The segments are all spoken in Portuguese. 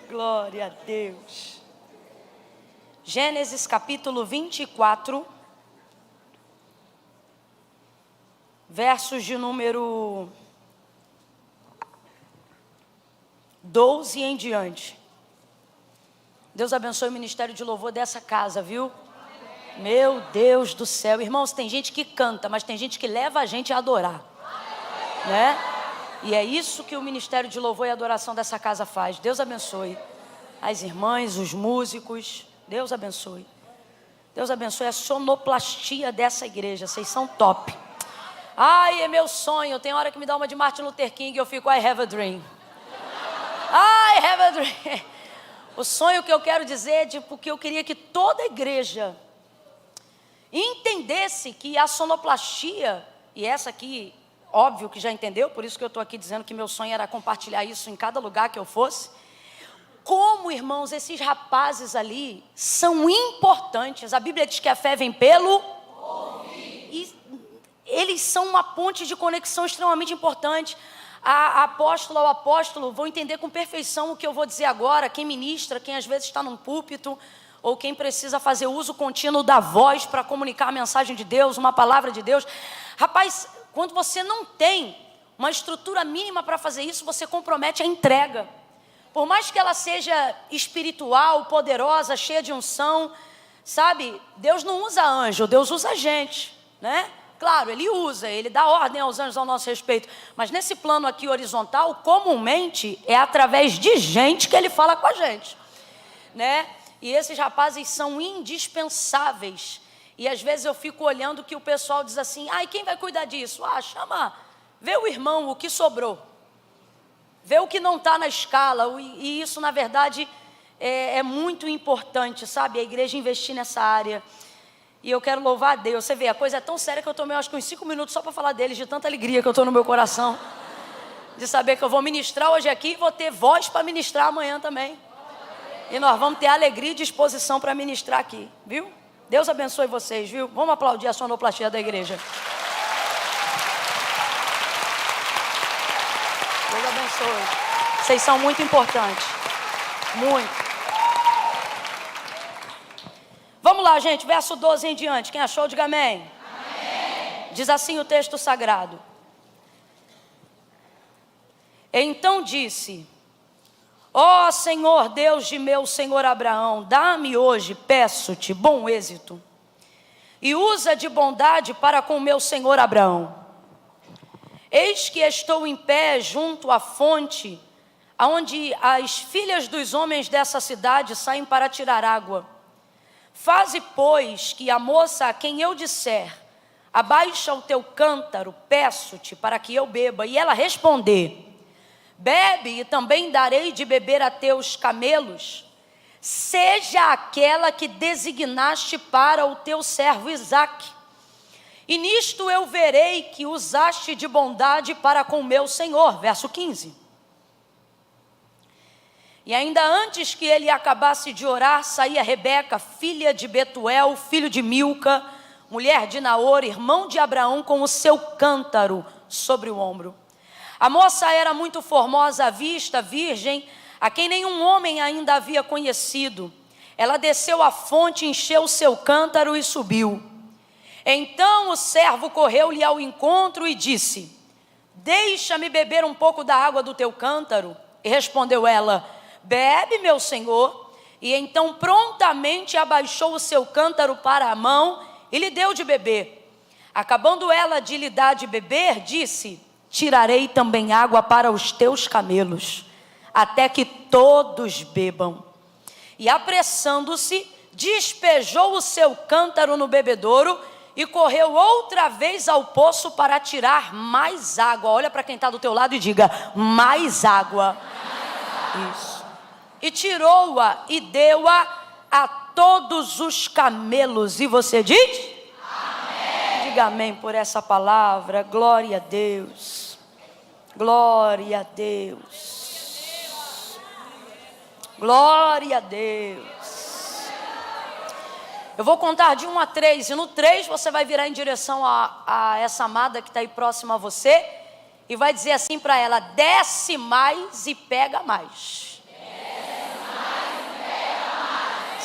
Glória a Deus. Gênesis capítulo 24, versos de número 12 em diante. Deus abençoe o ministério de louvor dessa casa, viu? Meu Deus do céu. Irmãos, tem gente que canta, mas tem gente que leva a gente a adorar, né? E é isso que o ministério de louvor e adoração dessa casa faz. Deus abençoe as irmãs, os músicos. Deus abençoe. Deus abençoe a sonoplastia dessa igreja. Vocês são top. Ai, é meu sonho. Tem hora que me dá uma de Martin Luther King e eu fico, I have a dream. I have a dream. O sonho que eu quero dizer é tipo, que eu queria que toda a igreja entendesse que a sonoplastia, e essa aqui, óbvio que já entendeu, por isso que eu estou aqui dizendo que meu sonho era compartilhar isso em cada lugar que eu fosse. Como, irmãos, esses rapazes ali são importantes. A Bíblia diz que a fé vem pelo ouvir. E eles são uma ponte de conexão extremamente importante. A apóstola ou apóstolo vão entender com perfeição o que eu vou dizer agora. Quem ministra, quem às vezes está num púlpito, ou quem precisa fazer uso contínuo da voz para comunicar a mensagem de Deus, uma palavra de Deus. Rapaz, quando você não tem uma estrutura mínima para fazer isso, você compromete a entrega. Por mais que ela seja espiritual, poderosa, cheia de unção, sabe? Deus não usa anjo, Deus usa gente, né? Claro, Ele usa, Ele dá ordem aos anjos ao nosso respeito. Mas nesse plano aqui horizontal, comumente, é através de gente que Ele fala com a gente, né? E esses rapazes são indispensáveis. E às vezes eu fico olhando que o pessoal diz assim, ai, quem vai cuidar disso? Ah, chama, vê o irmão, o que sobrou. Vê o que não está na escala. E isso, na verdade, é muito importante, sabe? A igreja investir nessa área. E eu quero louvar a Deus. Você vê, a coisa é tão séria que eu tomei, acho que uns 5 minutos só para falar deles, de tanta alegria que eu estou no meu coração. De saber que eu vou ministrar hoje aqui e vou ter voz para ministrar amanhã também. E nós vamos ter alegria e disposição para ministrar aqui, viu? Deus abençoe vocês, viu? Vamos aplaudir a sonoplastia da igreja. Deus abençoe. Vocês são muito importantes. Muito. Vamos lá, gente. Verso 12 em diante. Quem achou, diga amém. Amém. Diz assim o texto sagrado. Então disse... Ó Senhor, Deus de meu Senhor Abraão, dá-me hoje, peço-te, bom êxito, e usa de bondade para com meu Senhor Abraão. Eis que estou em pé junto à fonte, aonde as filhas dos homens dessa cidade saem para tirar água. Faze, pois, que a moça a quem eu disser, abaixa o teu cântaro, peço-te, para que eu beba, e ela responder, bebe e também darei de beber a teus camelos, seja aquela que designaste para o teu servo Isaque. E nisto eu verei que usaste de bondade para com meu Senhor. Verso 15. E ainda antes que ele acabasse de orar, saía Rebeca, filha de Betuel, filho de Milca, mulher de Naor, irmão de Abraão, com o seu cântaro sobre o ombro. A moça era muito formosa à vista, virgem, a quem nenhum homem ainda havia conhecido. Ela desceu à fonte, encheu o seu cântaro e subiu. Então o servo correu-lhe ao encontro e disse, deixa-me beber um pouco da água do teu cântaro. E respondeu ela, bebe, meu senhor. E então prontamente abaixou o seu cântaro para a mão e lhe deu de beber. Acabando ela de lhe dar de beber, disse, tirarei também água para os teus camelos, até que todos bebam. E apressando-se, despejou o seu cântaro no bebedouro e correu outra vez ao poço para tirar mais água. Olha para quem está do teu lado e diga, mais água. Isso. E tirou-a e deu-a a todos os camelos. E você diz? Diga amém por essa palavra. Glória a Deus. Glória a Deus. Glória a Deus. Eu vou contar de 1 a 3. E no 3 você vai virar em direção a essa amada que está aí próxima a você. E vai dizer assim para ela, desce mais e pega mais.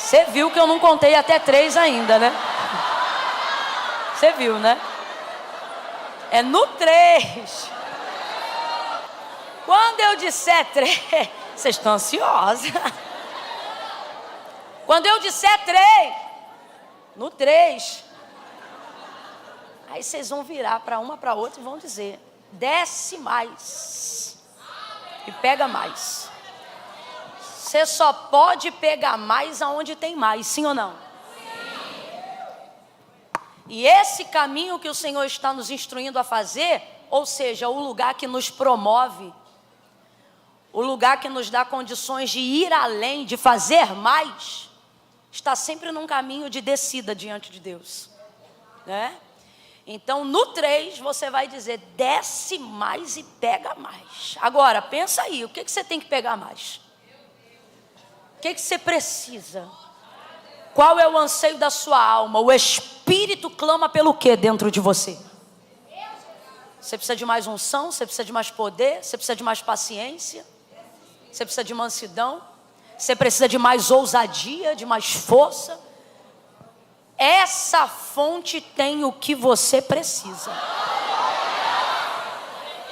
Você viu que eu não contei até 3 ainda, né? Você viu, né? É no 3. Quando eu disser 3, vocês estão ansiosos. Quando eu disser 3, no 3, aí vocês vão virar para uma, para outra e vão dizer: desce mais e pega mais. Você só pode pegar mais aonde tem mais, sim ou não? Sim. E esse caminho que o Senhor está nos instruindo a fazer, ou seja, o lugar que nos promove, o lugar que nos dá condições de ir além, de fazer mais, está sempre num caminho de descida diante de Deus, né? Então no 3 você vai dizer: desce mais e pega mais. Agora pensa aí, o que você tem que pegar mais? O que você precisa? Qual é o anseio da sua alma? O Espírito clama pelo que dentro de você? Você precisa de mais unção? Você precisa de mais poder? Você precisa de mais paciência? Você precisa de mansidão? Você precisa de mais ousadia, de mais força? Essa fonte tem o que você precisa.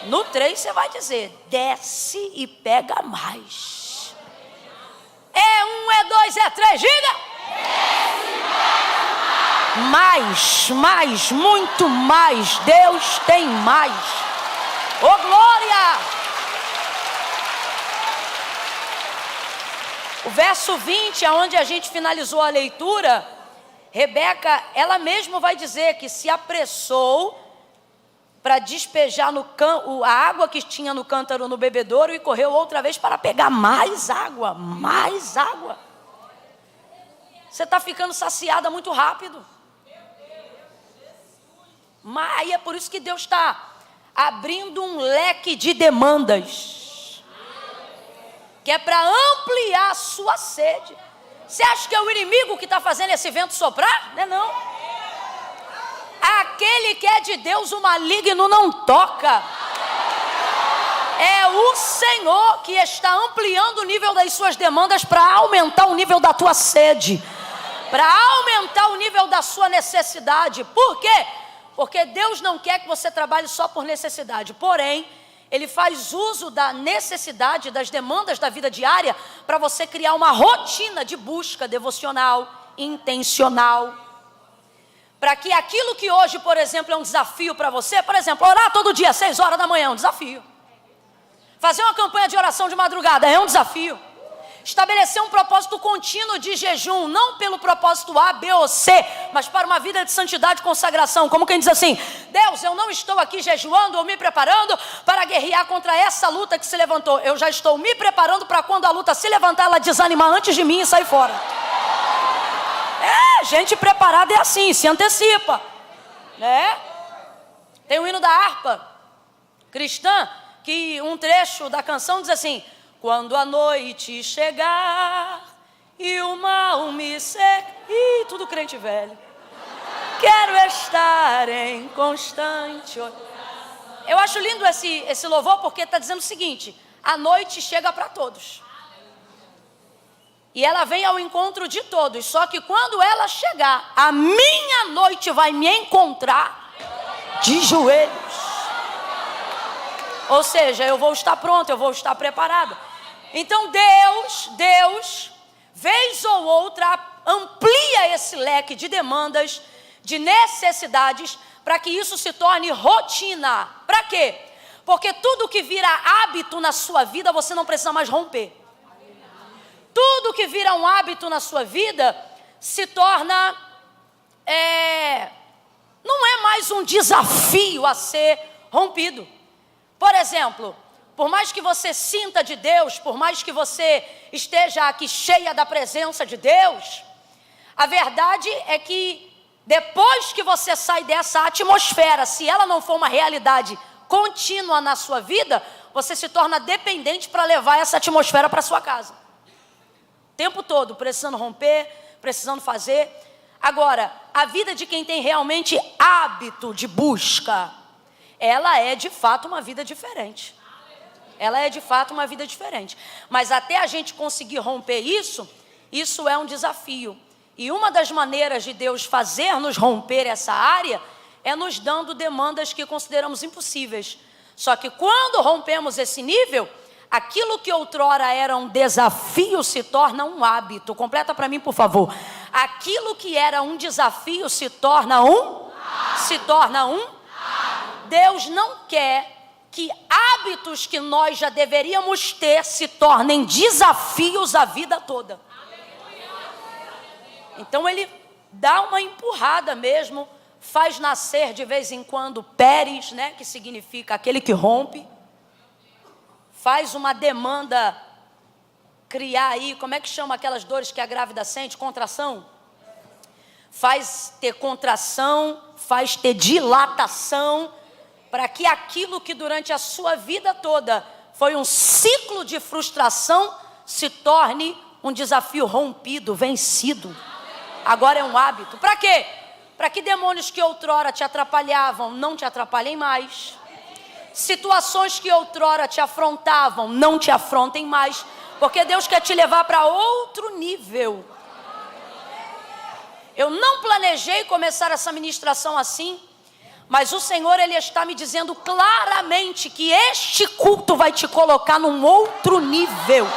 No 3 você vai dizer: desce e pega mais. É 1, é 2, é 3, diga! Mais, muito mais. Deus tem mais. Ô glória! O verso 20, aonde a gente finalizou a leitura, Rebeca, ela mesma vai dizer que se apressou para despejar a água que tinha no cântaro no bebedouro e correu outra vez para pegar mais água, mais água. Você está ficando saciada muito rápido. Mas aí é por isso que Deus está abrindo um leque de demandas, que é para ampliar a sua sede. Você acha que é o inimigo que está fazendo esse vento soprar? Não é não. Aquele que é de Deus, o maligno não toca. É o Senhor que está ampliando o nível das suas demandas para aumentar o nível da tua sede, para aumentar o nível da sua necessidade. Por quê? Porque Deus não quer que você trabalhe só por necessidade, porém Ele faz uso da necessidade, das demandas da vida diária, para você criar uma rotina de busca devocional, intencional, para que aquilo que hoje, por exemplo, é um desafio para você, por exemplo, orar todo dia, 6 horas da manhã, é um desafio. Fazer uma campanha de oração de madrugada é um desafio. Estabelecer um propósito contínuo de jejum, não pelo propósito A, B ou C, mas para uma vida de santidade e consagração. Como quem diz assim: Deus, eu não estou aqui jejuando ou me preparando para guerrear contra essa luta que se levantou. Eu já estou me preparando para quando a luta se levantar, ela desanimar antes de mim e sair fora. Gente preparada é assim, se antecipa, né? Tem um hino da harpa cristã, que um trecho da canção diz assim: quando a noite chegar e o mal me secar. Ih, tudo crente velho. Quero estar em constante. Eu acho lindo esse louvor, porque está dizendo o seguinte: a noite chega para todos. E ela vem ao encontro de todos. Só que quando ela chegar, a minha noite vai me encontrar de joelhos. Ou seja, eu vou estar pronto, eu vou estar preparado. Então Deus, vez ou outra, amplia esse leque de demandas, de necessidades, para que isso se torne rotina. Para quê? Porque tudo que vira hábito na sua vida, você não precisa mais romper. Tudo que vira um hábito na sua vida se torna, não é mais um desafio a ser rompido. Por exemplo, por mais que você sinta de Deus, por mais que você esteja aqui cheia da presença de Deus, a verdade é que depois que você sai dessa atmosfera, se ela não for uma realidade contínua na sua vida, você se torna dependente para levar essa atmosfera para sua casa. O tempo todo, precisando romper, precisando fazer. Agora, a vida de quem tem realmente hábito de busca, ela é de fato uma vida diferente. Ela é de fato uma vida diferente. Mas até a gente conseguir romper isso, Isso é um desafio. E uma das maneiras de Deus fazer-nos romper essa área é nos dando demandas que consideramos impossíveis. Só que quando rompemos esse nível, aquilo que outrora era um desafio se torna um hábito. Completa para mim, por favor. Aquilo que era um desafio se torna um? Deus não quer que hábitos que nós já deveríamos ter se tornem desafios a vida toda. Então ele dá uma empurrada mesmo, faz nascer de vez em quando Pérez, né, que significa aquele que rompe. Faz uma demanda, criar aí, como é que chama aquelas dores que a grávida sente? Contração? Faz ter contração, faz ter dilatação, para que aquilo que durante a sua vida toda foi um ciclo de frustração, se torne um desafio rompido, vencido. Agora é um hábito. Para quê? Para que demônios que outrora te atrapalhavam não te atrapalhem mais. Situações que outrora te afrontavam não te afrontem mais. Porque Deus quer te levar para outro nível. Eu não planejei começar essa ministração assim, mas o Senhor, Ele está me dizendo claramente que este culto vai te colocar num outro nível.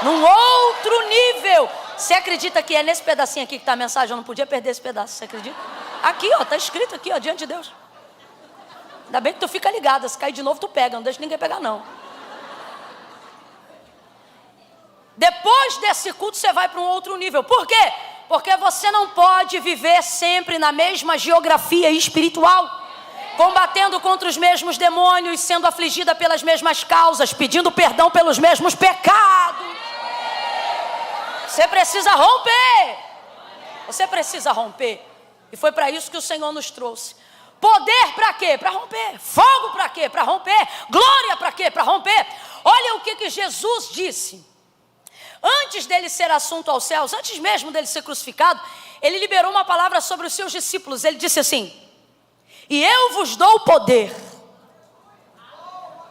Num outro nível. Você acredita que é nesse pedacinho aqui que está a mensagem? Eu não podia perder esse pedaço, você acredita? Aqui, ó, está escrito aqui, ó, diante de Deus. Ainda bem que tu fica ligado, se cair de novo tu pega, não deixa ninguém pegar não. Depois desse culto você vai para um outro nível. Por quê? Porque você não pode viver sempre na mesma geografia espiritual, combatendo contra os mesmos demônios, sendo afligida pelas mesmas causas, pedindo perdão pelos mesmos pecados. Você precisa romper. Você precisa romper. E foi para isso que o Senhor nos trouxe. Poder para quê? Para romper. Fogo para quê? Para romper. Glória para quê? Para romper. Olha o que Jesus disse. Antes dele ser assunto aos céus, antes mesmo dele ser crucificado, ele liberou uma palavra sobre os seus discípulos. Ele disse assim: e eu vos dou poder.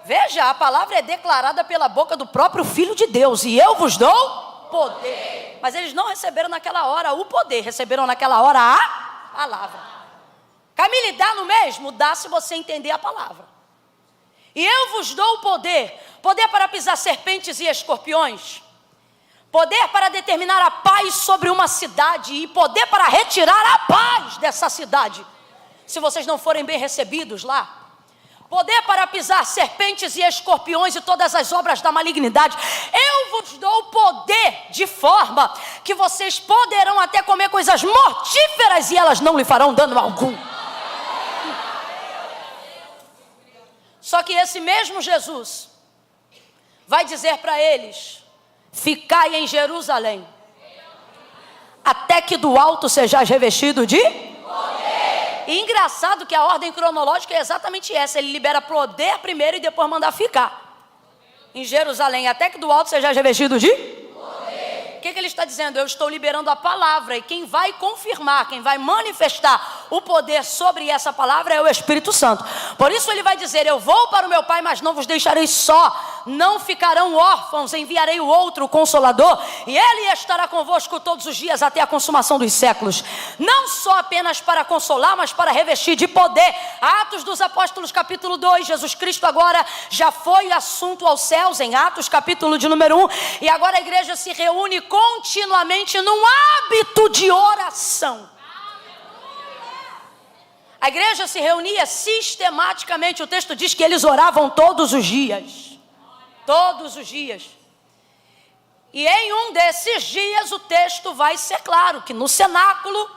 Veja, a palavra é declarada pela boca do próprio Filho de Deus. E eu vos dou poder. Mas eles não receberam naquela hora o poder, receberam naquela hora a palavra. Camille, dá no mesmo? Dá se você entender a palavra. E eu vos dou o poder. Poder para pisar serpentes e escorpiões. Poder para determinar a paz sobre uma cidade. E poder para retirar a paz dessa cidade, se vocês não forem bem recebidos lá. Poder para pisar serpentes e escorpiões e todas as obras da malignidade. Eu vos dou o poder de forma que vocês poderão até comer coisas mortíferas e elas não lhe farão dano algum. Só que esse mesmo Jesus vai dizer para eles: ficai em Jerusalém, até que do alto sejais revestido de poder. E engraçado que a ordem cronológica é exatamente essa. Ele libera poder primeiro e depois manda ficar em Jerusalém, até que do alto sejais revestido de poder. O que ele está dizendo? Eu estou liberando a palavra, e quem vai confirmar, quem vai manifestar o poder sobre essa palavra é o Espírito Santo. Por isso ele vai dizer: eu vou para o meu Pai, mas não vos deixarei só. Não ficarão órfãos, enviarei o outro, o Consolador, e Ele estará convosco todos os dias até a consumação dos séculos. Não só apenas para consolar, mas para revestir de poder. Atos dos Apóstolos capítulo 2, Jesus Cristo agora já foi assunto aos céus, em Atos capítulo de número 1, e agora a igreja se reúne continuamente num hábito de oração. A igreja se reunia sistematicamente, o texto diz que eles oravam todos os dias. Todos os dias. E em um desses dias o texto vai ser claro, que no cenáculo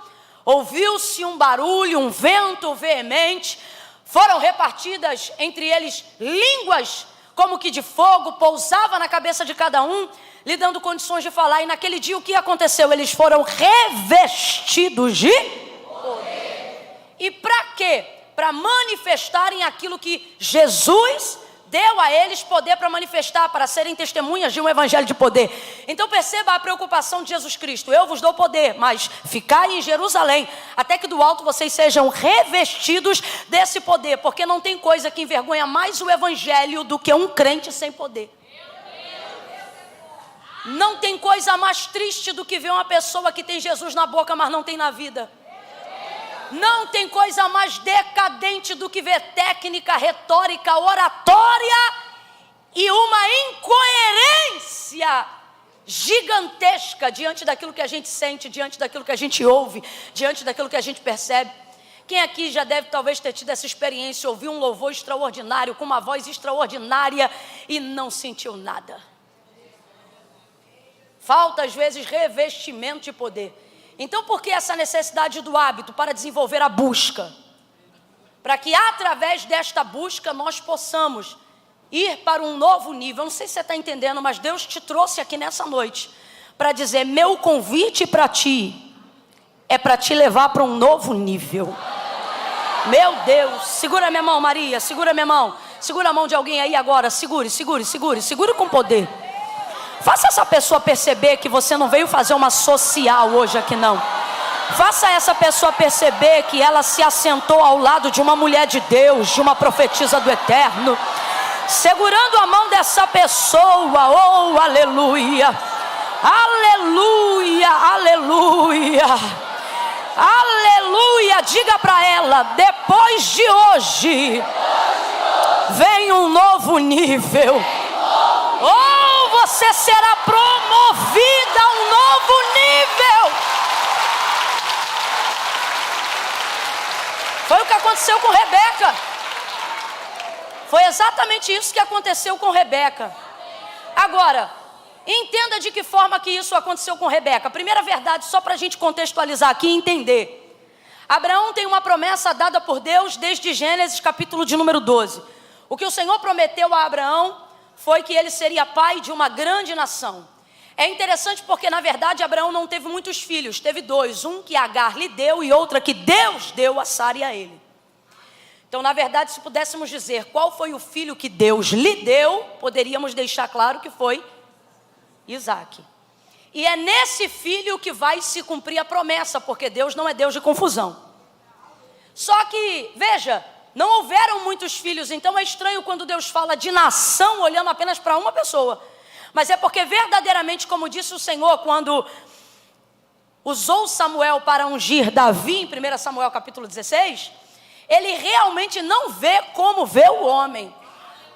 ouviu-se um barulho, um vento veemente, foram repartidas entre eles línguas como que de fogo, pousava na cabeça de cada um, lhe dando condições de falar. E naquele dia o que aconteceu? Eles foram revestidos de poder. E para quê? Para manifestarem aquilo que Jesus deu a eles, poder para manifestar, para serem testemunhas de um evangelho de poder. Então perceba a preocupação de Jesus Cristo: eu vos dou poder, mas ficai em Jerusalém, até que do alto vocês sejam revestidos desse poder, porque não tem coisa que envergonha mais o evangelho do que um crente sem poder. Não tem coisa mais triste do que ver uma pessoa que tem Jesus na boca, mas não tem na vida. Não tem coisa mais decadente do que ver técnica, retórica, oratória e uma incoerência gigantesca diante daquilo que a gente sente, diante daquilo que a gente ouve, diante daquilo que a gente percebe. Quem aqui já deve talvez ter tido essa experiência, ouvir um louvor extraordinário, com uma voz extraordinária e não sentiu nada? Falta às vezes revestimento de poder. Então por que essa necessidade do hábito? Para desenvolver a busca. Para que através desta busca nós possamos ir para um novo nível. Eu não sei se você está entendendo, mas Deus te trouxe aqui nessa noite para dizer: meu convite para ti é para te levar para um novo nível. Meu Deus, segura minha mão, Maria, segura minha mão. Segura a mão de alguém aí agora, segure com poder. Faça essa pessoa perceber que você não veio fazer uma social hoje aqui não. Faça essa pessoa perceber que ela se assentou ao lado de uma mulher de Deus, de uma profetisa do Eterno. Segurando a mão dessa pessoa, oh aleluia, aleluia, aleluia, aleluia. Diga para ela: depois de hoje vem um novo nível. Oh, você será promovida a um novo nível. Foi o que aconteceu com Rebeca. Foi exatamente isso que aconteceu com Rebeca. Agora, entenda de que forma que isso aconteceu com Rebeca. Primeira verdade, só para a gente contextualizar aqui e entender. Abraão tem uma promessa dada por Deus desde Gênesis capítulo de número 12. O que o Senhor prometeu a Abraão foi que ele seria pai de uma grande nação. É interessante porque na verdade Abraão não teve muitos filhos, teve dois. Um que Agar lhe deu e outra que Deus deu a Sara e a ele. Então, na verdade, se pudéssemos dizer qual foi o filho que Deus lhe deu, poderíamos deixar claro que foi Isaque. E é nesse filho que vai se cumprir a promessa, porque Deus não é Deus de confusão. Só que, veja, não houveram muitos filhos, então é estranho quando Deus fala de nação olhando apenas para uma pessoa. Mas é porque verdadeiramente, como disse o Senhor, quando usou Samuel para ungir Davi, em 1 Samuel capítulo 16... ele realmente não vê como vê o homem.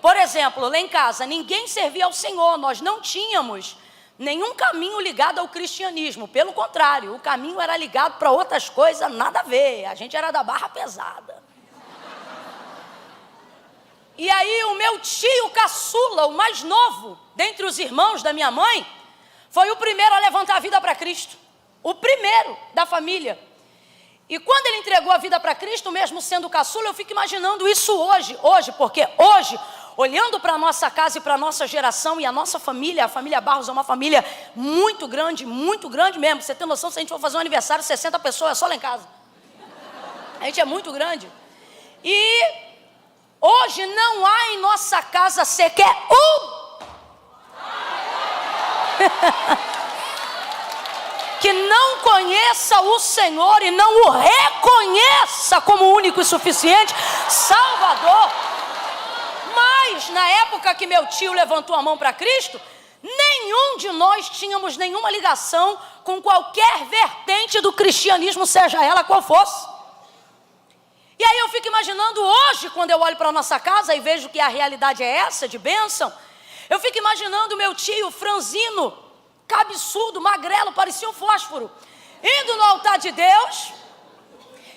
Por exemplo, lá em casa, ninguém servia ao Senhor. Nós não tínhamos nenhum caminho ligado ao cristianismo. Pelo contrário, o caminho era ligado para outras coisas, nada a ver. A gente era da barra pesada. E aí o meu tio caçula, o mais novo, dentre os irmãos da minha mãe, foi o primeiro a levantar a vida para Cristo. O primeiro da família. E quando ele entregou a vida para Cristo, mesmo sendo caçula, eu fico imaginando isso hoje, porque hoje, olhando para a nossa casa e para a nossa geração e a nossa família, a família Barros é uma família muito grande mesmo. Você tem noção, se a gente for fazer um aniversário, 60 pessoas, é só lá em casa. A gente é muito grande. E hoje não há em nossa casa sequer que não conheça o Senhor e não o reconheça como único e suficiente Salvador. Mas na época que meu tio levantou a mão para Cristo, nenhum de nós tínhamos nenhuma ligação com qualquer vertente do cristianismo, seja ela qual fosse. E aí eu fico imaginando hoje, quando eu olho para a nossa casa e vejo que a realidade é essa, de bênção, eu fico imaginando meu tio franzino, cabeçudo, magrelo, parecia um fósforo, indo no altar de Deus,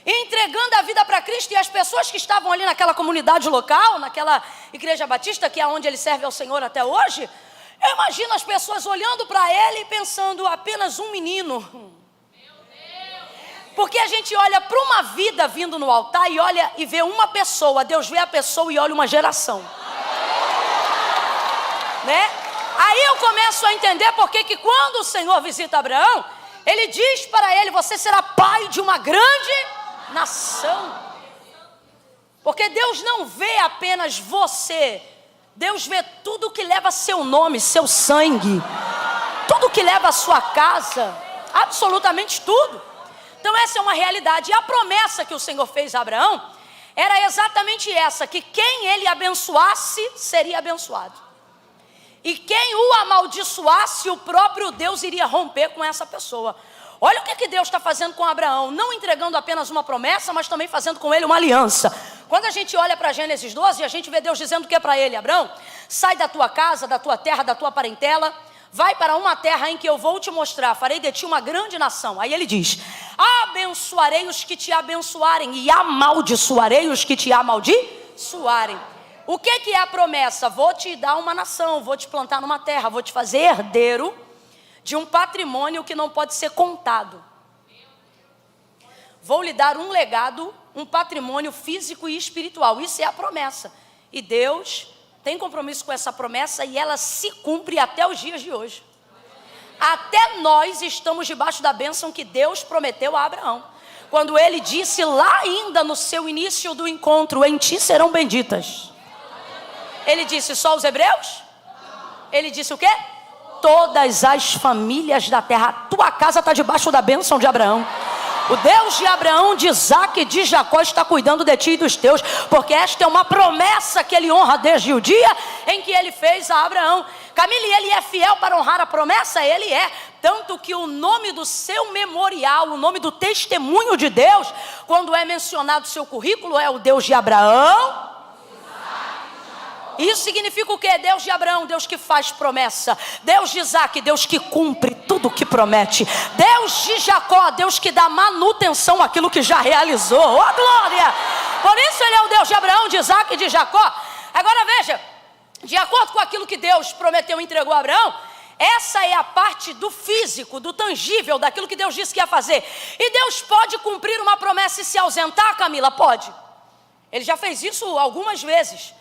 entregando a vida para Cristo. E as pessoas que estavam ali naquela comunidade local, naquela igreja batista, que é onde ele serve ao Senhor até hoje, eu imagino as pessoas olhando para ele e pensando: apenas um menino. Porque a gente olha para uma vida vindo no altar e olha e vê uma pessoa, Deus vê a pessoa e olha uma geração, né? Aí eu começo a entender porque que quando o Senhor visita Abraão, ele diz para ele: você será pai de uma grande nação. Porque Deus não vê apenas você, Deus vê tudo que leva seu nome, seu sangue, tudo que leva a sua casa, absolutamente tudo. Então essa é uma realidade. E a promessa que o Senhor fez a Abraão era exatamente essa: que quem ele abençoasse seria abençoado. E quem o amaldiçoasse, o próprio Deus iria romper com essa pessoa. Olha o que Deus está fazendo com Abraão, não entregando apenas uma promessa, mas também fazendo com ele uma aliança. Quando a gente olha para Gênesis 12, a gente vê Deus dizendo o que é para ele: Abraão, sai da tua casa, da tua terra, da tua parentela, vai para uma terra em que eu vou te mostrar, farei de ti uma grande nação. Aí ele diz: abençoarei os que te abençoarem e amaldiçoarei os que te amaldiçoarem. O que é a promessa? Vou te dar uma nação, vou te plantar numa terra, vou te fazer herdeiro de um patrimônio que não pode ser contado. Vou lhe dar um legado, um patrimônio físico e espiritual. Isso é a promessa. E Deus tem compromisso com essa promessa e ela se cumpre até os dias de hoje. Até nós estamos debaixo da bênção que Deus prometeu a Abraão. Quando ele disse lá ainda no seu início do encontro: em ti serão benditas. Ele disse só os hebreus? Ele disse o quê? Todas as famílias da terra. A tua casa está debaixo da bênção de Abraão. O Deus de Abraão, de Isaac e de Jacó está cuidando de ti e dos teus, porque esta é uma promessa que ele honra desde o dia em que ele fez a Abraão. Camille, ele é fiel para honrar a promessa? Ele é. Tanto que o nome do seu memorial, o nome do testemunho de Deus, quando é mencionado o seu currículo, é o Deus de Abraão. Isso significa o quê? Deus de Abraão, Deus que faz promessa. Deus de Isaac, Deus que cumpre tudo o que promete. Deus de Jacó, Deus que dá manutenção àquilo que já realizou. Oh, glória! Por isso ele é o Deus de Abraão, de Isaac e de Jacó. Agora veja, de acordo com aquilo que Deus prometeu e entregou a Abraão, essa é a parte do físico, do tangível, daquilo que Deus disse que ia fazer. E Deus pode cumprir uma promessa e se ausentar, Camila? Pode. Ele já fez isso algumas vezes.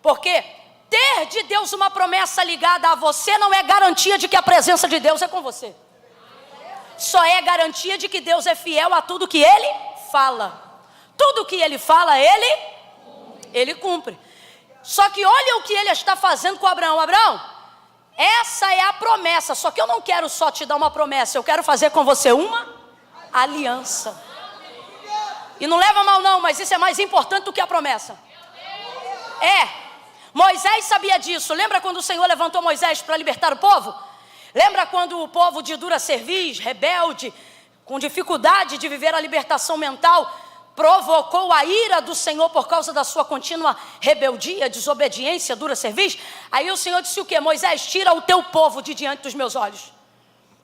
Porque ter de Deus uma promessa ligada a você não é garantia de que a presença de Deus é com você. Só é garantia de que Deus é fiel a tudo que Ele fala. Tudo que Ele fala, Ele cumpre. Só que olha o que Ele está fazendo com Abraão. Abraão, essa é a promessa. Só que eu não quero só te dar uma promessa. Eu quero fazer com você uma aliança. E não leva mal não, mas isso é mais importante do que a promessa. Moisés sabia disso. Lembra quando o Senhor levantou Moisés para libertar o povo? Lembra quando o povo de dura cerviz, rebelde, com dificuldade de viver a libertação mental, provocou a ira do Senhor por causa da sua contínua rebeldia, desobediência, dura cerviz? Aí o Senhor disse o quê? Moisés, tira o teu povo de diante dos meus olhos.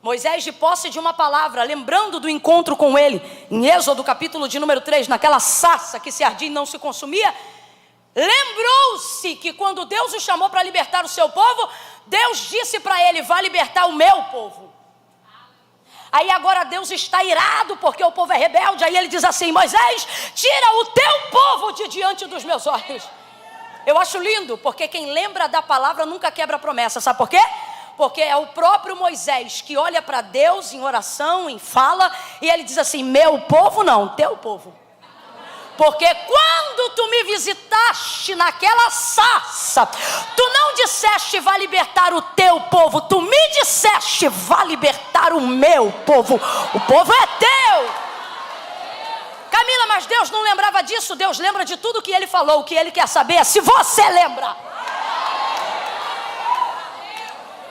Moisés, de posse de uma palavra, lembrando do encontro com ele, em Êxodo capítulo de número 3, naquela sarça que se ardia e não se consumia, lembrou-se que quando Deus o chamou para libertar o seu povo, Deus disse para ele: vai libertar o meu povo. Aí agora Deus está irado porque o povo é rebelde. Aí ele diz assim: Moisés, tira o teu povo de diante dos meus olhos. Eu acho lindo, porque quem lembra da palavra nunca quebra a promessa. Sabe por quê? Porque é o próprio Moisés que olha para Deus em oração, em fala, e ele diz assim: meu povo não, teu povo. Porque quando tu me visitaste naquela sarça, tu não disseste vai libertar o teu povo, tu me disseste vai libertar o meu povo. O povo é teu. Camila, mas Deus não lembrava disso. Deus lembra de tudo que Ele falou. O que Ele quer saber é se você lembra.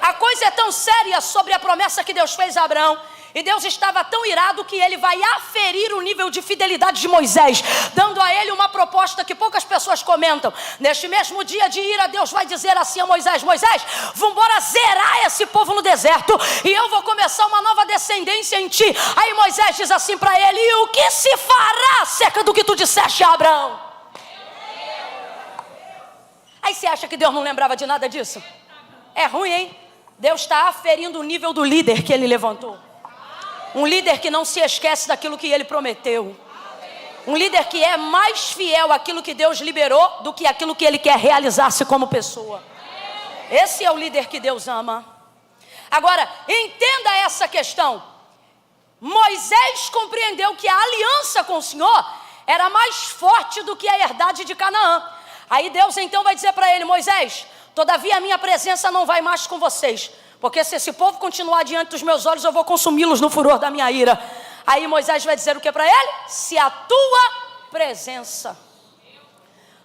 A coisa é tão séria sobre a promessa que Deus fez a Abraão. E Deus estava tão irado que Ele vai aferir o nível de fidelidade de Moisés, dando a ele uma proposta que poucas pessoas comentam. Neste mesmo dia de ira, Deus vai dizer assim a Moisés: Moisés, vamos embora zerar esse povo no deserto, e eu vou começar uma nova descendência em ti. Aí Moisés diz assim para ele: e o que se fará acerca do que tu disseste a Abraão? Aí você acha que Deus não lembrava de nada disso? É ruim, hein? Deus está aferindo o nível do líder que Ele levantou. Um líder que não se esquece daquilo que Ele prometeu. Um líder que é mais fiel àquilo que Deus liberou do que aquilo que Ele quer realizar-se como pessoa. Esse é o líder que Deus ama. Agora, entenda essa questão. Moisés compreendeu que a aliança com o Senhor era mais forte do que a herdade de Canaã. Aí Deus então vai dizer para ele: Moisés, todavia a minha presença não vai mais com vocês, porque se esse povo continuar diante dos meus olhos, eu vou consumi-los no furor da minha ira. Aí Moisés vai dizer o que para ele? Se a tua presença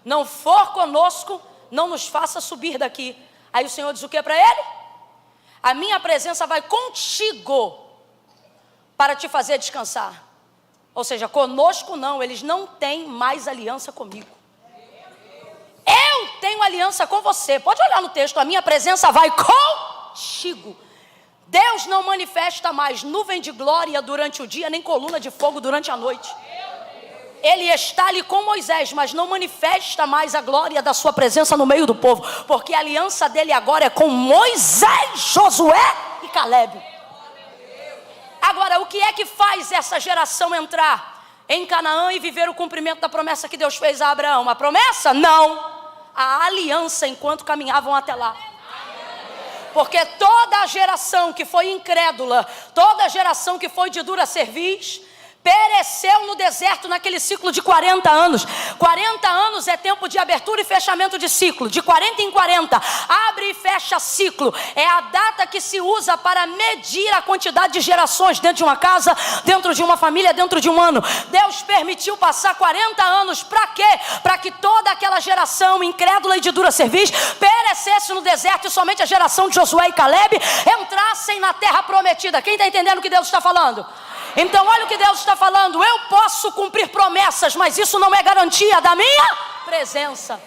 não for conosco, não nos faça subir daqui. Aí o Senhor diz o que para ele? A minha presença vai contigo para te fazer descansar. Ou seja, conosco não, eles não têm mais aliança comigo. Eu tenho aliança com você. Pode olhar no texto, a minha presença vai contigo. Deus não manifesta mais nuvem de glória durante o dia, nem coluna de fogo durante a noite. Ele está ali com Moisés, mas não manifesta mais a glória da sua presença no meio do povo, porque a aliança dele agora é com Moisés, Josué e Calebe. Agora, o que é que faz essa geração entrar em Canaã e viver o cumprimento da promessa que Deus fez a Abraão? A promessa? Não. A aliança enquanto caminhavam até lá. Porque toda a geração que foi incrédula, toda a geração que foi de dura cerviz, pereceu no deserto naquele ciclo de 40 anos. 40 anos é tempo de abertura e fechamento de ciclo. De 40 em 40, abre e fecha ciclo. É a data que se usa para medir a quantidade de gerações dentro de uma casa, dentro de uma família, dentro de um ano. Deus permitiu passar 40 anos, para quê? Para que toda aquela geração incrédula e de dura cerviz perecesse no deserto e somente a geração de Josué e Calebe entrassem na terra prometida. Quem está entendendo o que Deus está falando? Então olha o que Deus está falando. Eu posso cumprir promessas, mas isso não é garantia da minha presença.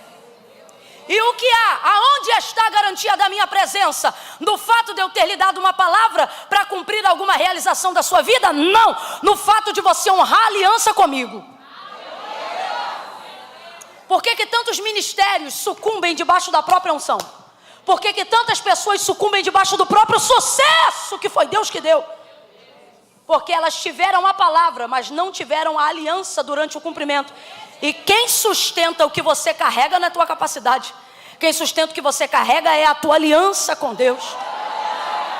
E o que há? Aonde está a garantia da minha presença? No fato de eu ter lhe dado uma palavra para cumprir alguma realização da sua vida? Não. No fato de você honrar a aliança comigo. Por que tantos ministérios sucumbem debaixo da própria unção? Por que tantas pessoas sucumbem debaixo do próprio sucesso que foi Deus que deu? Porque elas tiveram a palavra, mas não tiveram a aliança durante o cumprimento. E quem sustenta o que você carrega não é a tua capacidade. Quem sustenta o que você carrega é a tua aliança com Deus.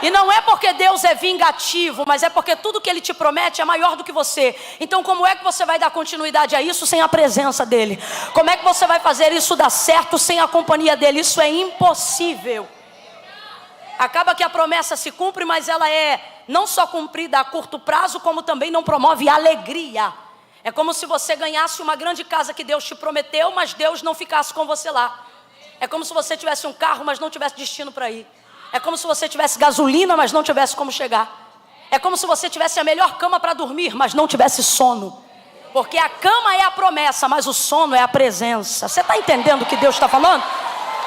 E não é porque Deus é vingativo, mas é porque tudo que Ele te promete é maior do que você. Então como é que você vai dar continuidade a isso sem a presença dEle? Como é que você vai fazer isso dar certo sem a companhia dEle? Isso é impossível. Acaba que a promessa se cumpre, mas ela é não só cumprida a curto prazo, como também não promove alegria. É como se você ganhasse uma grande casa que Deus te prometeu, mas Deus não ficasse com você lá. É como se você tivesse um carro, mas não tivesse destino para ir. É como se você tivesse gasolina, mas não tivesse como chegar. É como se você tivesse a melhor cama para dormir, mas não tivesse sono. Porque a cama é a promessa, mas o sono é a presença. Você está entendendo o que Deus está falando?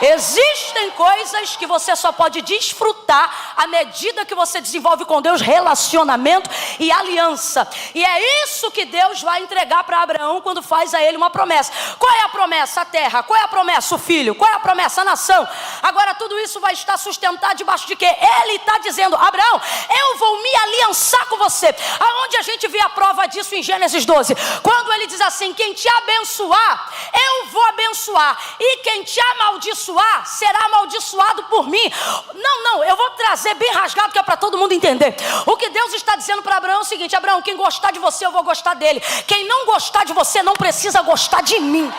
Existem coisas que você só pode desfrutar à medida que você desenvolve com Deus relacionamento e aliança. E é isso que Deus vai entregar para Abraão quando faz a ele uma promessa. Qual é a promessa? A terra. Qual é a promessa? O filho. Qual é a promessa? A nação. Agora tudo isso vai estar sustentado debaixo de quê? Ele está dizendo: Abraão, eu vou me aliançar com você. Aonde a gente vê a prova disso? Em Gênesis 12. Quando ele diz assim: quem te abençoar, eu vou abençoar. E quem te amaldiçoar, será amaldiçoado por mim. Não, eu vou trazer bem rasgado, que é para todo mundo entender. O que Deus está dizendo para Abraão é o seguinte: Abraão, quem gostar de você, eu vou gostar dele. Quem não gostar de você, não precisa gostar de mim.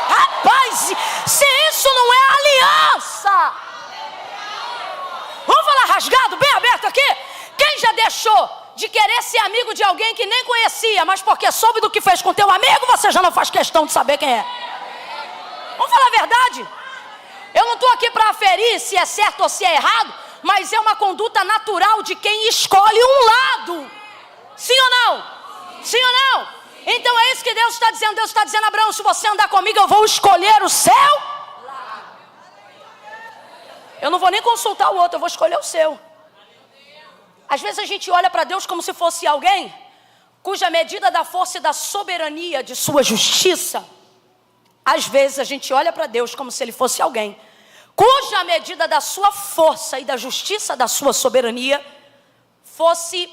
Rapaz, se isso não é aliança. Vamos falar rasgado, bem aberto aqui? Quem já deixou de querer ser amigo de alguém que nem conhecia, mas porque soube do que fez com teu amigo, você já não faz questão de saber quem é? Vamos falar a verdade? Eu não estou aqui para aferir se é certo ou se é errado, mas é uma conduta natural de quem escolhe um lado. Sim ou não? Sim ou não? Então é isso que Deus está dizendo. Deus está dizendo: Abraão, se você andar comigo, eu vou escolher o seu lado. Eu não vou nem consultar o outro, eu vou escolher o seu. Às vezes a gente olha para Deus como se fosse alguém cuja medida da força e da soberania de sua justiça. Às vezes a gente olha para Deus como se Ele fosse alguém cuja medida da sua força e da justiça da sua soberania fosse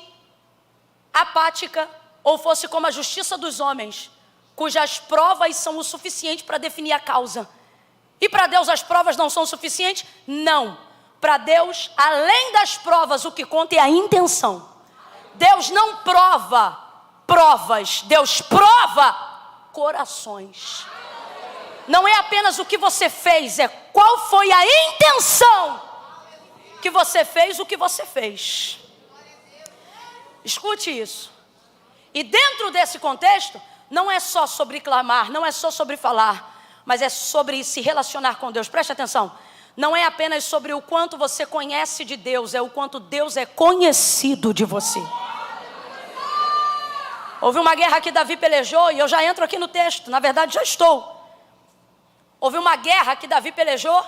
apática, ou fosse como a justiça dos homens, cujas provas são o suficiente para definir a causa. E para Deus as provas não são o suficiente? Não. Para Deus, além das provas, o que conta é a intenção. Deus não prova provas, Deus prova corações. Não é apenas o que você fez, é qual foi a intenção que você fez o que você fez. Escute isso. E dentro desse contexto, não é só sobre clamar, não é só sobre falar, mas é sobre se relacionar com Deus. Preste atenção. não é apenas sobre o quanto você conhece de Deus, é o quanto Deus é conhecido de você. Houve uma guerra que Davi pelejou, e eu já entro aqui no texto, na verdade já estou. Houve uma guerra que Davi pelejou,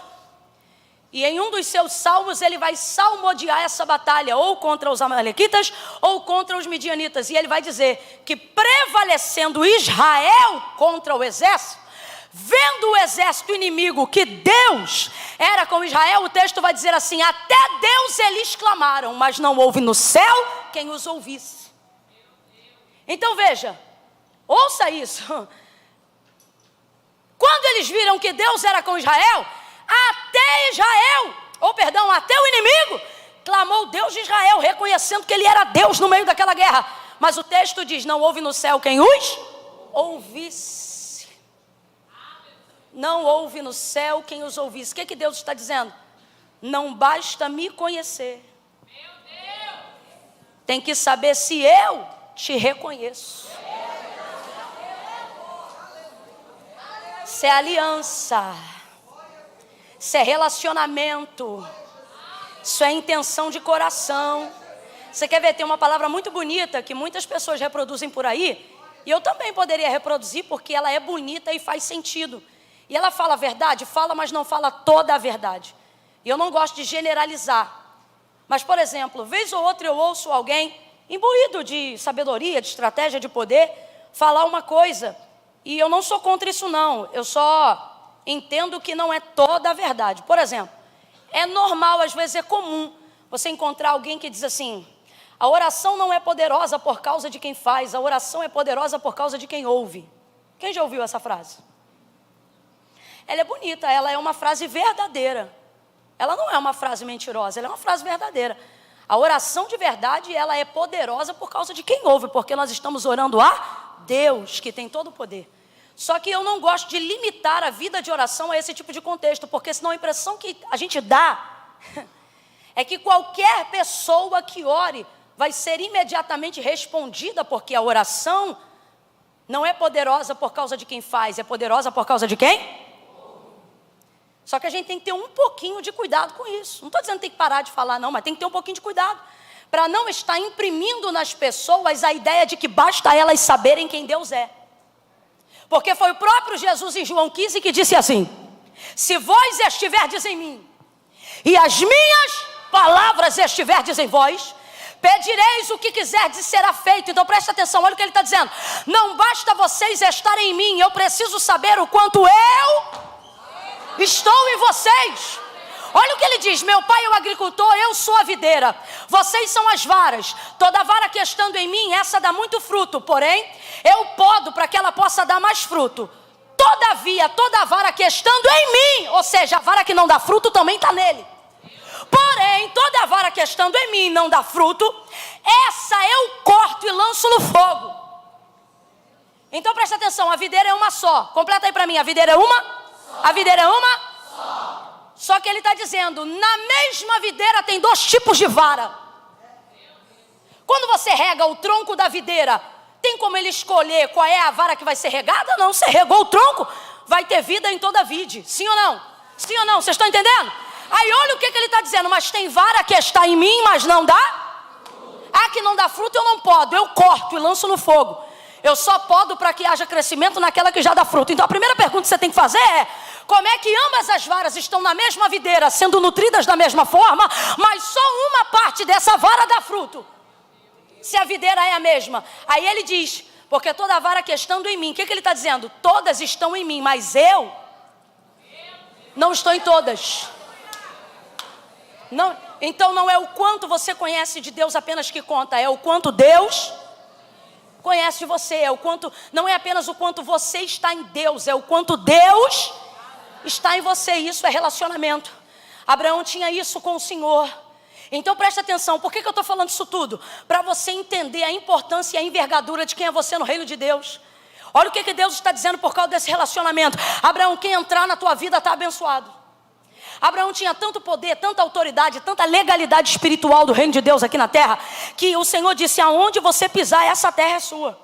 e em um dos seus salmos ele vai salmodiar essa batalha, ou contra os amalequitas, ou contra os midianitas. E ele vai dizer que prevalecendo Israel contra o exército, vendo o exército inimigo que Deus era com Israel, o texto vai dizer assim: até Deus eles clamaram, mas não houve no céu quem os ouvisse. Então veja, ouça isso. Quando eles viram que Deus era com Israel, até o inimigo clamou Deus de Israel, reconhecendo que ele era Deus no meio daquela guerra. Mas o texto diz: não houve no céu quem os ouvisse. Não houve no céu quem os ouvisse. O que Deus está dizendo? Não basta me conhecer, tem que saber se eu te reconheço. Isso é aliança, isso é relacionamento, isso é intenção de coração. Você quer ver? Tem uma palavra muito bonita que muitas pessoas reproduzem por aí, e eu também poderia reproduzir porque ela é bonita e faz sentido. E ela fala a verdade? Fala, mas não fala toda a verdade. E eu não gosto de generalizar. Mas, por exemplo, vez ou outra eu ouço alguém imbuído de sabedoria, de estratégia, de poder, falar uma coisa. E eu não sou contra isso não, eu só entendo que não é toda a verdade. Por exemplo, é normal, às vezes é comum, você encontrar alguém que diz assim: a oração não é poderosa por causa de quem faz, a oração é poderosa por causa de quem ouve. Quem já ouviu essa frase? Ela é bonita, ela é uma frase verdadeira. Ela não é uma frase mentirosa, ela é uma frase verdadeira. A oração de verdade, ela é poderosa por causa de quem ouve, porque nós estamos orando a Deus, que tem todo o poder. Só que eu não gosto de limitar a vida de oração a esse tipo de contexto, porque senão a impressão que a gente dá é que qualquer pessoa que ore vai ser imediatamente respondida, porque a oração não é poderosa por causa de quem faz, é poderosa por causa de quem? Só que a gente tem que ter um pouquinho de cuidado com isso. Não estou dizendo que tem que parar de falar não, mas tem que ter um pouquinho de cuidado, para não estar imprimindo nas pessoas a ideia de que basta elas saberem quem Deus é. Porque foi o próprio Jesus em João 15 que disse assim: se vós estiverdes em mim, e as minhas palavras estiverdes em vós, pedireis o que quiserdes e será feito. Então presta atenção, olha o que ele está dizendo: não basta vocês estarem em mim, eu preciso saber o quanto eu estou em vocês. Olha o que ele diz: meu pai é o agricultor, eu sou a videira, vocês são as varas. Toda vara que estando em mim, essa dá muito fruto, porém eu podo para que ela possa dar mais fruto. Todavia, toda vara que estando em mim, ou seja, a vara que não dá fruto também está nele. Porém, toda vara que estando em mim não dá fruto, essa eu corto e lanço no fogo. Então presta atenção, a videira é uma só. Completa aí para mim, a videira é uma? Só. A videira é uma? Só. Só que ele está dizendo, na mesma videira tem dois tipos de vara. Quando você rega o tronco da videira, tem como ele escolher qual é a vara que vai ser regada? Não, você regou o tronco, vai ter vida em toda a vide. Sim ou não? Sim ou não? Vocês estão entendendo? Aí olha o que ele está dizendo: mas tem vara que está em mim, mas não dá? Ah, que não dá fruto, eu não podo, eu corto e lanço no fogo. Eu só podo para que haja crescimento naquela que já dá fruto. Então a primeira pergunta que você tem que fazer é: como é que ambas as varas estão na mesma videira, sendo nutridas da mesma forma, mas só uma parte dessa vara dá fruto? Se a videira é a mesma. Aí ele diz: porque toda vara que estando em mim, o que ele está dizendo? Todas estão em mim, mas eu não estou em todas. Não, então não é o quanto você conhece de Deus apenas que conta, é o quanto Deus conhece de você, é o quanto, não é apenas o quanto você está em Deus, é o quanto Deus está em você. Isso é relacionamento. Abraão tinha isso com o Senhor. Então presta atenção, por que eu estou falando isso tudo? Para você entender a importância e a envergadura de quem é você no reino de Deus. Olha o que Deus está dizendo por causa desse relacionamento. Abraão, quem entrar na tua vida está abençoado. Abraão tinha tanto poder, tanta autoridade, tanta legalidade espiritual do reino de Deus aqui na terra, que o Senhor disse: aonde você pisar, essa terra é sua.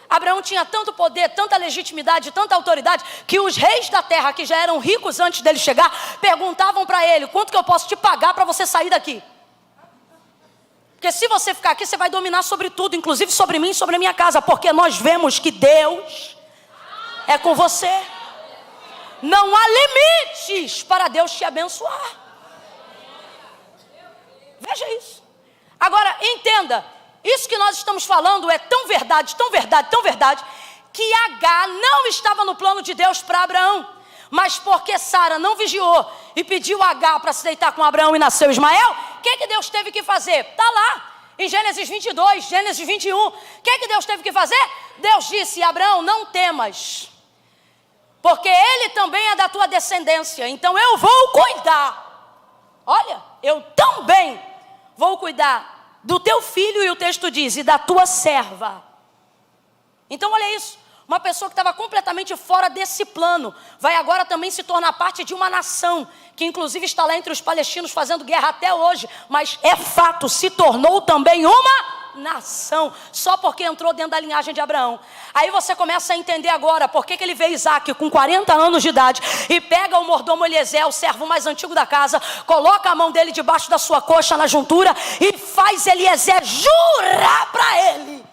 Abraão tinha tanto poder, tanta legitimidade, tanta autoridade, que os reis da terra, que já eram ricos antes dele chegar, perguntavam para ele: quanto que eu posso te pagar para você sair daqui? Porque se você ficar aqui, você vai dominar sobre tudo, inclusive sobre mim e sobre a minha casa, porque nós vemos que Deus é com você. Não há limites para Deus te abençoar. Veja isso. Agora, entenda, isso que nós estamos falando é tão verdade, tão verdade, tão verdade, que Agar não estava no plano de Deus para Abraão. Mas porque Sara não vigiou e pediu a Agar para se deitar com Abraão e nasceu Ismael, o que Deus teve que fazer? Está lá, em Gênesis 22, Gênesis 21. O que Deus teve que fazer? Deus disse: Abraão, não temas, porque ele também é da tua descendência, então eu vou cuidar. Olha, eu também vou cuidar do teu filho, e o texto diz, e da tua serva. Então olha isso, uma pessoa que estava completamente fora desse plano, vai agora também se tornar parte de uma nação, que inclusive está lá entre os palestinos fazendo guerra até hoje, mas é fato, se tornou também uma nação, só porque entrou dentro da linhagem de Abraão. Aí você começa a entender agora por que ele vê Isaac com 40 anos de idade e pega o mordomo Eliezer, o servo mais antigo da casa, coloca a mão dele debaixo da sua coxa na juntura e faz Eliezer jurar para ele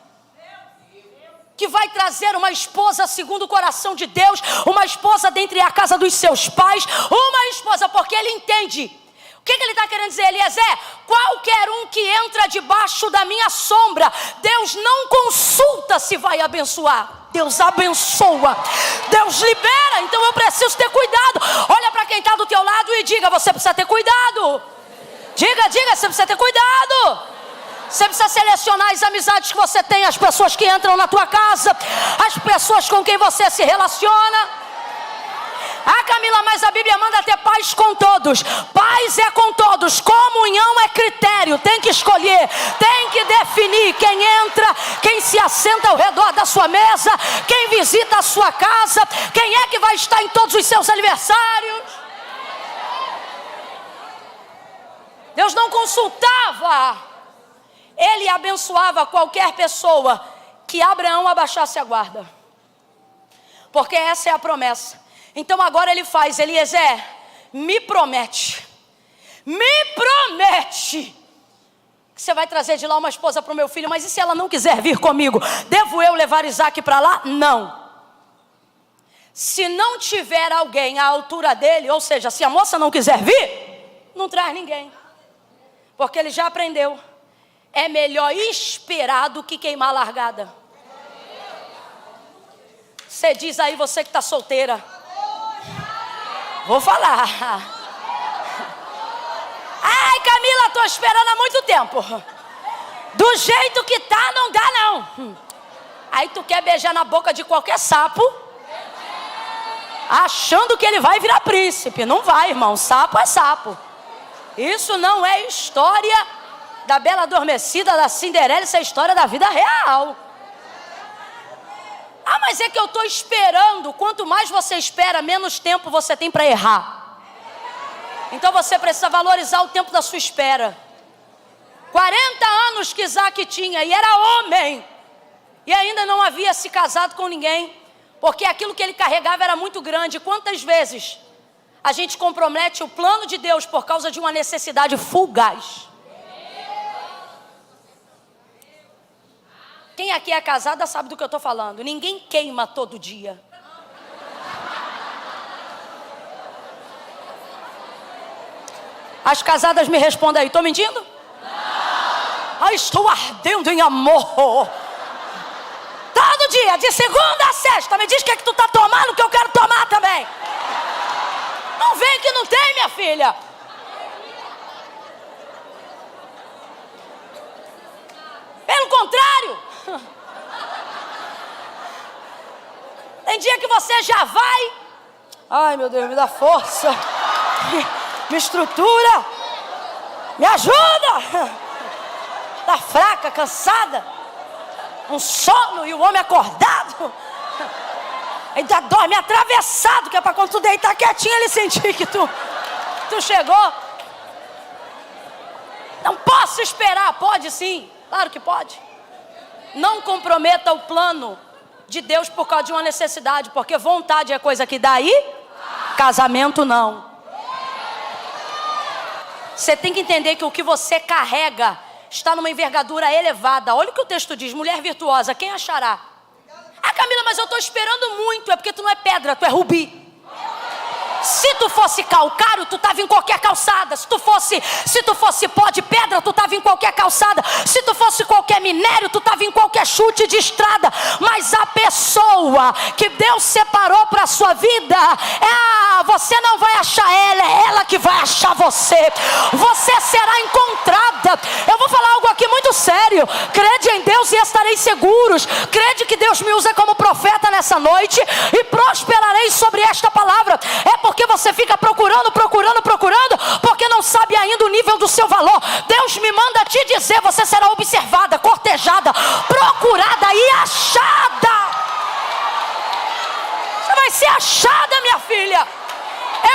que vai trazer uma esposa segundo o coração de Deus, uma esposa dentre a casa dos seus pais, uma esposa, porque ele entende. O que ele está querendo dizer, Eliezer? Qualquer um que entra debaixo da minha sombra, Deus não consulta se vai abençoar. Deus abençoa, Deus libera. Então eu preciso ter cuidado. Olha para quem está do teu lado e diga: você precisa ter cuidado. Diga, você precisa ter cuidado. Você precisa selecionar as amizades que você tem, as pessoas que entram na tua casa, as pessoas com quem você se relaciona. Ah, Camila, mas a Bíblia manda ter paz com todos. Paz é com todos, comunhão é critério. Tem que escolher, tem que definir quem entra, quem se assenta ao redor da sua mesa, quem visita a sua casa, quem é que vai estar em todos os seus aniversários. Deus não consultava, ele abençoava qualquer pessoa que Abraão abaixasse a guarda, porque essa é a promessa. Então agora ele faz: Eliezer, me promete que você vai trazer de lá uma esposa para o meu filho. Mas e se ela não quiser vir comigo? Devo eu levar Isaac para lá? Não. Se não tiver alguém à altura dele, ou seja, se a moça não quiser vir, não traz ninguém, porque ele já aprendeu. É melhor esperar do que queimar a largada. Você diz aí, você que está solteira, vou falar. Ai, Camila, estou esperando há muito tempo. Do jeito que tá, não dá não. Aí tu quer beijar na boca de qualquer sapo, achando que ele vai virar príncipe. Não vai, irmão, sapo é sapo. Isso não é história da Bela Adormecida, da Cinderela, isso é história da vida real. Ah, mas é que eu estou esperando. Quanto mais você espera, menos tempo você tem para errar. Então você precisa valorizar o tempo da sua espera. 40 anos que Isaac tinha e era homem, e ainda não havia se casado com ninguém, porque aquilo que ele carregava era muito grande. Quantas vezes a gente compromete o plano de Deus por causa de uma necessidade fugaz? Quem aqui é casada sabe do que eu estou falando. Ninguém queima todo dia. As casadas me respondem aí, estou mentindo? Não. Ah, estou ardendo em amor. Todo dia, de segunda a sexta, me diz o que é que tu está tomando, que eu quero tomar também. Não vem que não tem, minha filha. Pelo contrário. Tem dia que você já vai. Ai, meu Deus, me dá força. Me estrutura. Me ajuda. Tá fraca, cansada. Um sono e o homem acordado. Ainda dorme atravessado, que é pra quando tu deitar quietinho ele sentir que tu chegou. Não posso esperar. Pode sim, claro que pode. Não comprometa o plano de Deus por causa de uma necessidade, porque vontade é coisa que dá e casamento não. Você tem que entender que o que você carrega está numa envergadura elevada. Olha o que o texto diz: mulher virtuosa, quem achará? Ah, Camila, mas eu estou esperando muito. É porque tu não é pedra, tu é rubi. Se tu fosse calcário, tu estava em qualquer calçada. Se tu fosse pó de pedra, tu estava em qualquer calçada. Se tu fosse qualquer minério, tu estava em qualquer chute de estrada. Mas a pessoa que Deus separou para a sua vida, você não vai achar ela, é ela que vai achar você. Você será encontrada. Eu vou falar algo aqui muito sério. Crede em Deus e estareis seguros. Crede que Deus me usa como profeta nessa noite e prosperarei sobre esta palavra. É porque você fica procurando, porque não sabe ainda o nível do seu valor. Deus me manda te dizer: você será observada, cortejada, procurada e achada. Você vai ser achada, minha filha.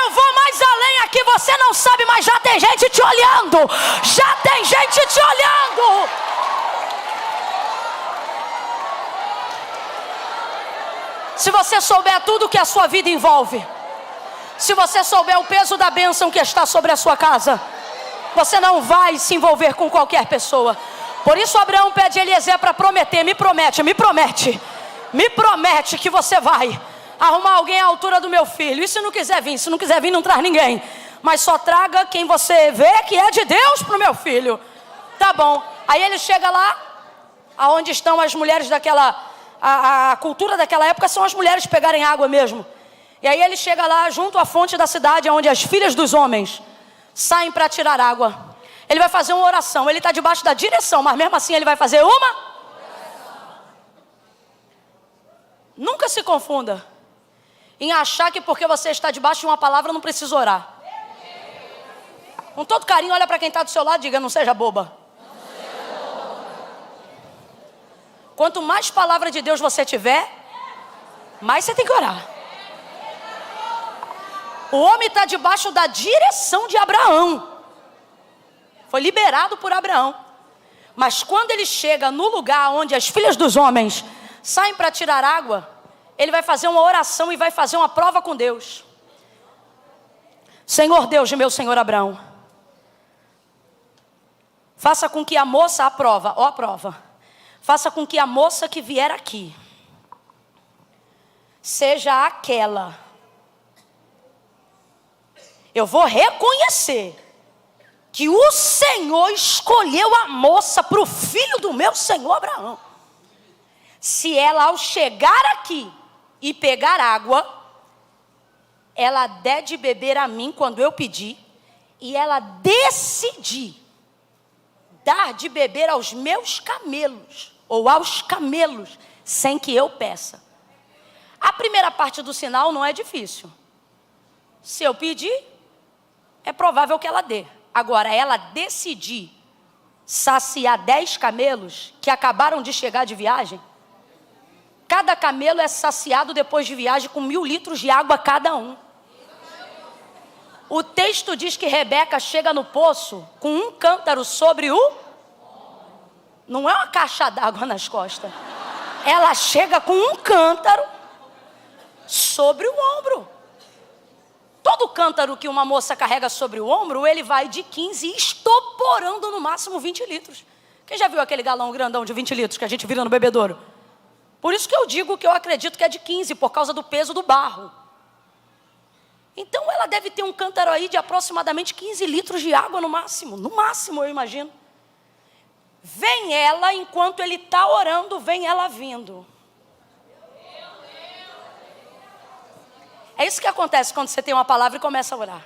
Eu vou mais além aqui, você não sabe, mas já tem gente te olhando. Já tem gente te olhando. Se você souber tudo que a sua vida envolve, se você souber o peso da bênção que está sobre a sua casa, você não vai se envolver com qualquer pessoa. Por isso Abraão pede a Eliezer para prometer: me promete que você vai arrumar alguém à altura do meu filho. E se não quiser vir, não traz ninguém. Mas só traga quem você vê que é de Deus para o meu filho. Tá bom. Aí ele chega lá, aonde estão as mulheres daquela... A cultura daquela época são as mulheres pegarem água mesmo. E aí ele chega lá junto à fonte da cidade, onde as filhas dos homens saem para tirar água. Ele vai fazer uma oração. Ele está debaixo da direção, mas mesmo assim ele vai fazer uma oração. Nunca se confunda em achar que porque você está debaixo de uma palavra não precisa orar. Com todo carinho, olha para quem está do seu lado e diga: não seja boba. Quanto mais palavra de Deus você tiver, mais você tem que orar. O homem está debaixo da direção de Abraão. Foi liberado por Abraão. Mas quando ele chega no lugar onde as filhas dos homens saem para tirar água, ele vai fazer uma oração e vai fazer uma prova com Deus. Senhor Deus de meu senhor Abraão, faça com que a moça, faça com que a moça que vier aqui seja aquela. Eu vou reconhecer que o Senhor escolheu a moça para o filho do meu senhor Abraão. Se ela, ao chegar aqui e pegar água, ela der de beber a mim quando eu pedir, e ela decidir dar de beber aos meus camelos, ou aos camelos, sem que eu peça. A primeira parte do sinal não é difícil. Se eu pedir, é provável que ela dê. Agora, ela decidir saciar 10 camelos que acabaram de chegar de viagem, cada camelo é saciado depois de viagem com 1000 litros de água cada um. O texto diz que Rebeca chega no poço com um cântaro sobre o... Não é uma caixa d'água nas costas. Ela chega com um cântaro sobre o ombro. Todo cântaro que uma moça carrega sobre o ombro, ele vai de 15 estoporando no máximo 20 litros. Quem já viu aquele galão grandão de 20 litros que a gente vira no bebedouro? Por isso que eu digo que eu acredito que é de 15, por causa do peso do barro. Então ela deve ter um cântaro aí de aproximadamente 15 litros de água no máximo eu imagino. Vem ela, enquanto ele está orando, vem ela vindo. É isso que acontece quando você tem uma palavra e começa a orar.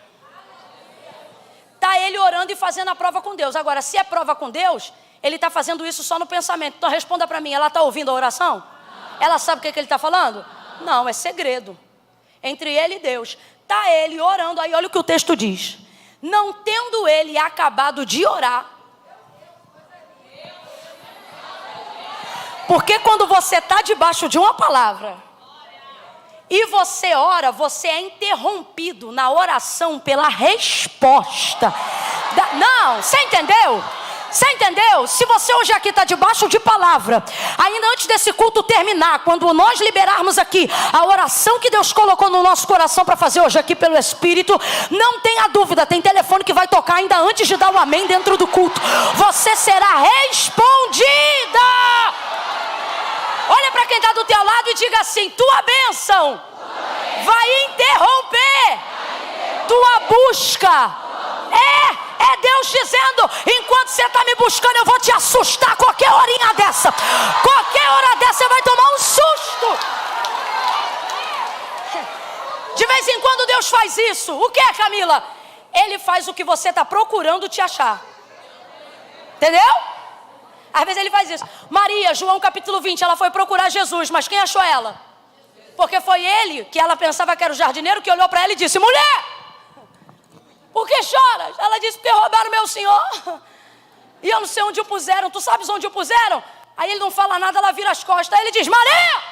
Está ele orando e fazendo a prova com Deus. Agora, se é prova com Deus, ele está fazendo isso só no pensamento. Então responda para mim, ela está ouvindo a oração? Ela sabe o que ele está falando? Não, é segredo. Entre ele e Deus. Está ele orando, aí olha o que o texto diz. Não tendo ele acabado de orar. Porque quando você está debaixo de uma palavra e você ora, você é interrompido na oração pela resposta. Não, você entendeu? Você entendeu? Se você hoje aqui está debaixo de palavra, ainda antes desse culto terminar, quando nós liberarmos aqui a oração que Deus colocou no nosso coração para fazer hoje aqui pelo Espírito, não tenha dúvida, tem telefone que vai tocar ainda antes de dar o amém dentro do culto. Você será respondida. Olha para quem está do teu lado e diga assim: tua bênção vai interromper tua busca. É Deus dizendo: enquanto você está me buscando, eu vou te assustar. Qualquer horinha dessa, qualquer hora dessa, você vai tomar um susto. De vez em quando Deus faz isso. O que é, Camila? Ele faz o que você está procurando te achar. Entendeu? Às vezes ele faz isso. Maria, João capítulo 20, ela foi procurar Jesus, mas quem achou ela? Porque foi ele, que ela pensava que era o jardineiro, que olhou para ela e disse: mulher, por que choras? Ela disse: porque roubaram meu senhor e eu não sei onde o puseram. Tu sabes onde o puseram? Aí ele não fala nada, ela vira as costas. Aí ele diz: Maria!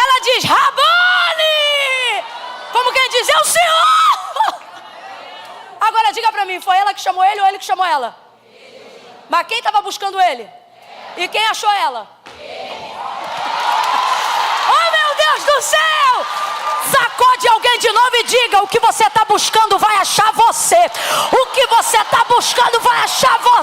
Ela diz: Rabone! Como quem diz: é o senhor! Agora diga para mim, foi ela que chamou ele ou ele que chamou ela? Mas quem estava buscando ele? E quem achou ela? Oh, meu Deus do céu! Sacode alguém de novo e diga: o que você está buscando vai achar você. O que você está buscando vai achar você.